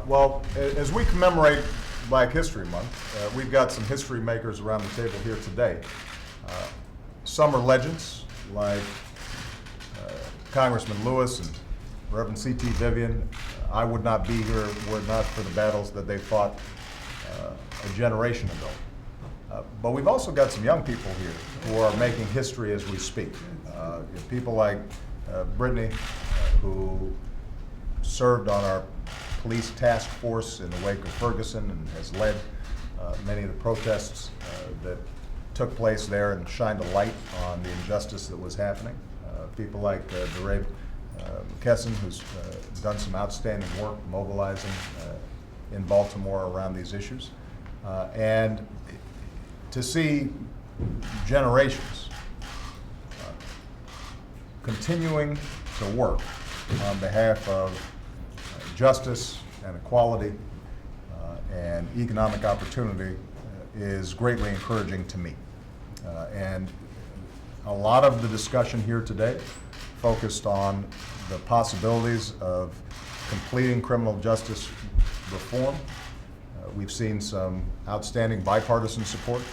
As we commemorate Black History Month, we've got some history makers around the table here today. Some are legends, like Congressman Lewis and Reverend C.T. Vivian. I would not be here were it not for the battles that they fought a generation ago. But we've also got some young people here who are making history as we speak. People like Brittany, who served on our police task force in the wake of Ferguson and has led many of the protests that took place there and shined a light on the injustice that was happening. People like DeRay McKesson, who's done some outstanding work mobilizing in Baltimore around these issues. And to see generations continuing to work on behalf of justice and equality and economic opportunity is greatly encouraging to me. And a lot of the discussion here today focused on the possibilities of completing criminal justice reform. We've seen some outstanding bipartisan support,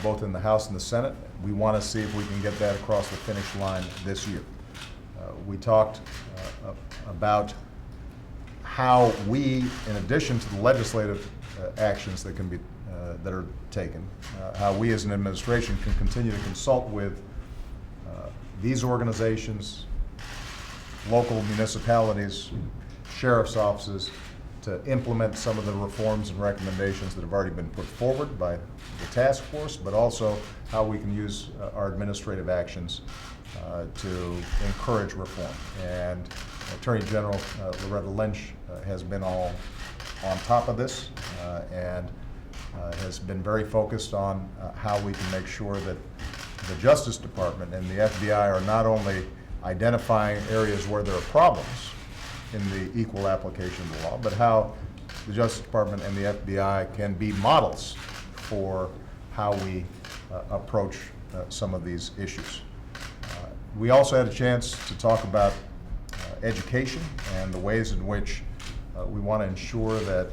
both in the House and the Senate. We want to see if we can get that across the finish line this year. We talked about how we, in addition to the legislative actions that can be that are taken, how we as an administration can continue to consult with these organizations, local municipalities, sheriff's offices, to implement some of the reforms and recommendations that have already been put forward by the task force, but also how we can use our administrative actions to encourage reform. And Attorney General Loretta Lynch has been all on top of this and has been very focused on how we can make sure that the Justice Department and the FBI are not only identifying areas where there are problems in the equal application of the law, but how the Justice Department and the FBI can be models for how we approach some of these issues. We also had a chance to talk about education and the ways in which we want to ensure that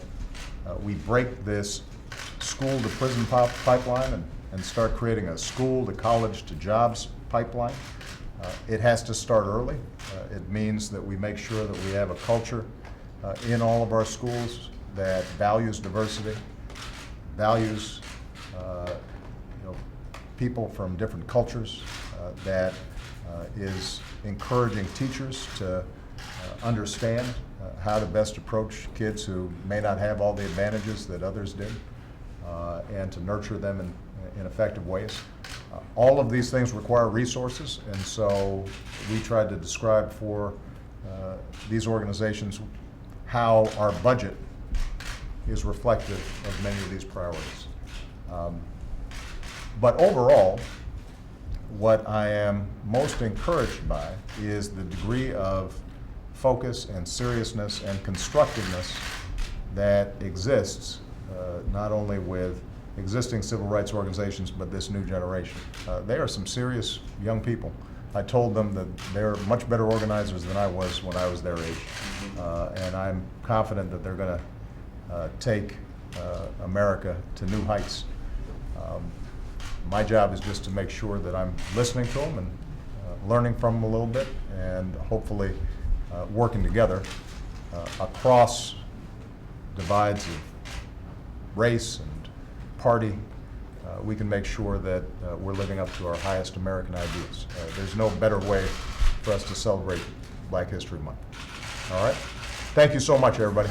we break this school to prison pipeline and start creating a school to college to jobs pipeline. It has to start early. It means that we make sure that we have a culture in all of our schools that values diversity, values people from different cultures, that is encouraging teachers to understand how to best approach kids who may not have all the advantages that others did, and to nurture them in effective ways. All of these things require resources, and so we tried to describe for these organizations how our budget is reflective of many of these priorities. But overall, what I am most encouraged by is the degree of focus and seriousness and constructiveness that exists, not only with existing civil rights organizations, but this new generation. They are some serious young people. I told them that they're much better organizers than I was when I was their age. And I'm confident that they're going to take America to new heights. My job is just to make sure that I'm listening to them and learning from them a little bit, and hopefully working together across divides of race and party. We can make sure that we're living up to our highest American ideals. There's no better way for us to celebrate Black History Month. All right? Thank you so much, everybody.